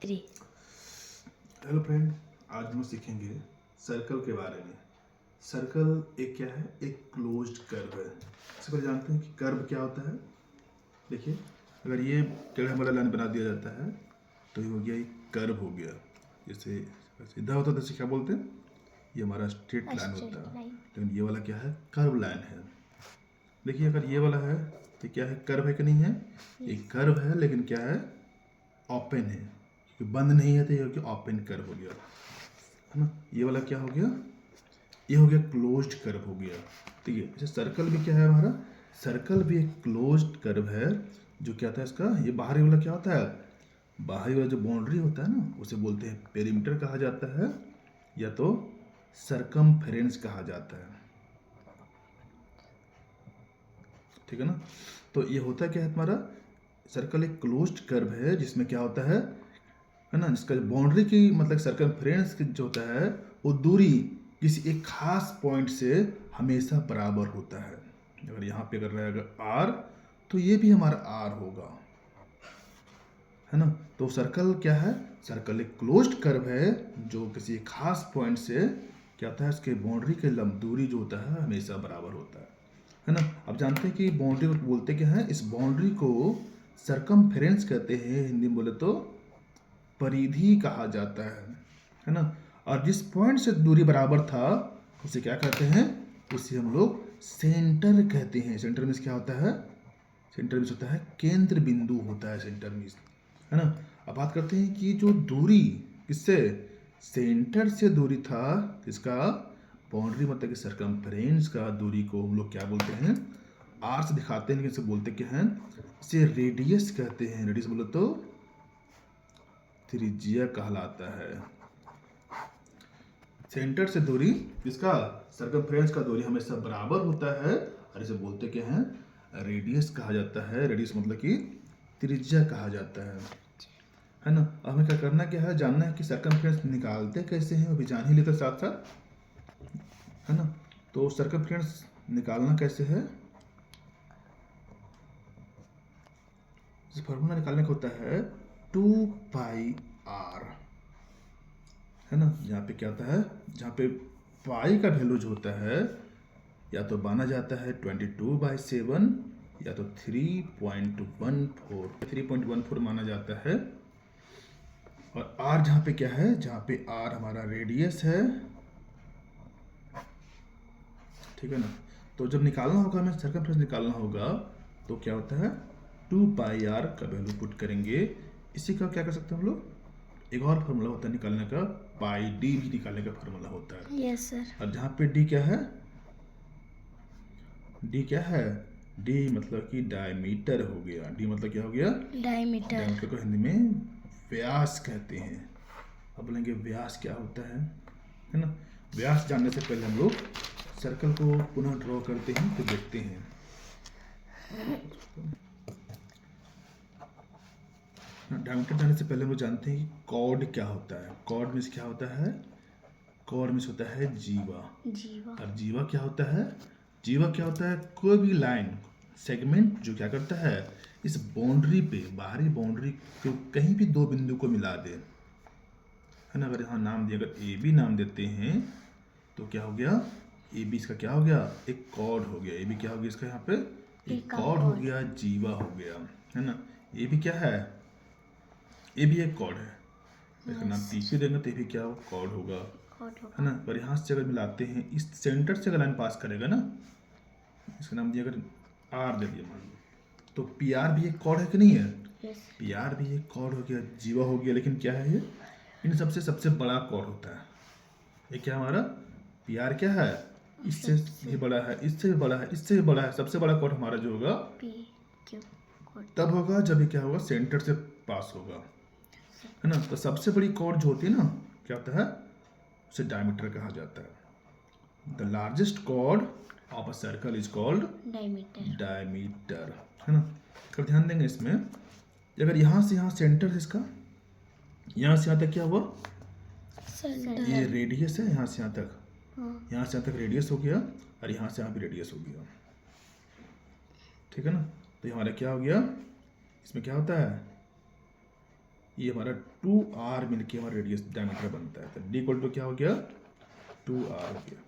Hello friend, आज हम सीखेंगे सर्कल के बारे में। सर्कल एक क्या है? एक क्लोज्ड कर्व है। इससे पहले जानते हैं कि कर्व क्या होता है। देखिए, अगर ये टेढ़ा मेढ़ा लाइन बना दिया जाता है तो ये हो गया एक कर्व हो गया। जैसे सीधा होता है तो क्या बोलते हैं? ये हमारा स्ट्रेट लाइन होता है, लेकिन ये वाला क्या है? कर्व लाइन है। देखिए, अगर ये वाला है तो क्या है? कर्व है कि नहीं है? एक कर्व है, लेकिन क्या है? ओपन है, क्योंकि बंद नहीं है तो ये हो गया ओपन कर्व हो गया, है ना। ये वाला क्या हो गया? ये हो गया क्लोज्ड कर्व हो गया। ठीक है। अच्छा, सर्कल भी क्या है हमारा? सर्कल भी एक क्लोज्ड कर्व है। जो क्या होता है इसका? ये बाहरी वाला क्या होता है? बाहरी वाला जो बाउंड्री होता है ना, उसे बोलते हैं पेरीमीटर कहा जाता है, या तो सरकमफेरेंस कहा जाता है। ठीक है ना। तो ये होता क्या है हमारा? सर्कल एक क्लोज्ड कर्व है जिसमें क्या होता है ना, जिसका बाउंड्री की मतलब सर्कमफ्रेंस जो होता है वो दूरी किसी एक खास पॉइंट से हमेशा बराबर होता है। अगर यहाँ पे अगर रहेगा आर तो ये भी हमारा आर होगा, है ना। तो सर्कल क्या है? सर्कल एक क्लोज्ड कर्व है जो किसी एक खास पॉइंट से क्या होता है, इसके बाउंड्री के लंब दूरी जो होता है हमेशा बराबर होता है ना। अब जानते हैं कि बाउंड्री को बोलते क्या है? इस बाउंड्री को सरकमफेरेंस कहते हैं, हिंदी में बोले तो परिधि कहा जाता है ना। और जिस पॉइंट से दूरी बराबर था उसे क्या कहते हैं? उसे हम लोग सेंटर कहते हैं। सेंटर में क्या होता है? सेंटर में होता है केंद्र बिंदु होता है सेंटर में, है ना। अब बात करते हैं कि जो दूरी किससे? सेंटर से दूरी था, इसका बाउंड्री मतलब कि सरकमफ्रेंस का दूरी को हम लोग क्या बोलते हैं? आर से दिखाते हैं, लेकिन इसे बोलते क्या हैं? इसे रेडियस कहते हैं। रेडियस बोलो तो त्रिज्या कहलाता है। सेंटर से दूरी इसका सर्कमफ्रेंस का दूरी हमेशा बराबर होता है, और इसे बोलते क्या हैं? रेडियस कहा जाता है। रेडियस मतलब कि त्रिज्या कहा जाता है ना। हमें क्या करना क्या है? जानना है कि सर्कमफ्रेंस निकालते कैसे हैं, वो भी जान ही लेते साथ साथ, है ना। तो सर्कमफ्रेंस निकालना कैसे है? फॉर्मूला निकालने का होता है 2πr, है ना। यहाँ पे क्या होता है? जहाँ पे पाई का वैल्यू जो होता है या तो माना जाता है 22/7 या तो 3.14 माना जाता है। और आर जहाँ पे क्या है? जहाँ पे आर हमारा रेडियस है, ठीक है ना। तो जब निकालना होगा, हमें सर्कमफ्रेंस निकालना होगा, तो क्या होता है? 2πr का वैल्यू पुट करेंगे। इसी का क्या कर सकते हैं हम लोग? एक और फार्मूला होता है निकालने का, पाई डी भी निकालने का फार्मूला होता है। Yes sir. और जहाँ पे डी क्या है? डी क्या है? डी मतलब कि डायमीटर हो गया। डी मतलब क्या हो गया? डायमीटर। डायमीटर को हिंदी में व्यास कहते हैं। अब बोलेंगे व्यास क्या होता है ना। व्यास जानने से पहले हम लोग सर्कल को पुनः ड्रॉ करते हैं, तो देखते हैं। डायमीटर जानने से पहले हम लोग जानते हैं कि कॉर्ड क्या होता है। कॉर्ड मीन्स क्या होता है? कॉर्ड मीन्स होता है जीवा। जीवा। और जीवा क्या होता है? जीवा क्या होता है? कोई भी लाइन सेगमेंट जो क्या करता है, इस बाउंड्री पे, बाहरी बाउंड्री को कहीं भी दो बिंदु को मिला दे, है ना। अगर यहाँ नाम दिया, अगर ए बी नाम देते हैं तो क्या हो गया? ए बी इसका क्या हो गया? एक कॉर्ड हो गया। ए बी क्या हो गया इसका? यहाँ पे एक कॉर्ड हो गया, जीवा हो गया, है ना। ए बी क्या है? ए भी एक कॉर्ड है। इसका नाम टी पी देंगे तो ये भी क्या हो? कॉर्ड होगा, है ना। पर यहाँ से अगर मिलाते हैं, इस सेंटर से अगर लाइन पास करेगा ना, इसका नाम दिया अगर आर दे दिया मान लो, तो पी आर भी एक कॉर्ड है कि नहीं है? पी आर भी एक कॉर्ड हो गया, जीवा हो गया। लेकिन क्या है ये? इन सबसे सबसे बड़ा कॉर्ड होता है ये। क्या हमारा पी आर क्या है? इससे भी बड़ा है, इससे भी बड़ा है, इससे भी बड़ा है। सबसे बड़ा कॉर्ड हमारा जो होगा तब होगा जब ये क्या होगा? सेंटर से पास होगा, है ना। तो सबसे बड़ी कॉर्ड जो होती है ना, क्या होता है? उसे डायमीटर कहा जाता है। The largest chord of a circle is called diameter, है ना। अगर ध्यान देंगे इसमें, अगर यहाँ से यहाँ सेंटर है इसका, यहाँ से यहाँ तक क्या हुआ? ये रेडियस है, यहाँ से यहाँ तक, यहाँ से यहाँ तक रेडियस हो गया, और यहाँ से यहाँ भी रेडियस हो गया, ठीक है ना। तो ये हमारा क्या हो गया? इसमें क्या होता है? ये हमारा 2r मिलके हमारा रेडियस डायमीटर बनता है। तो d इक्वल टू क्या हो गया, 2r हो गया।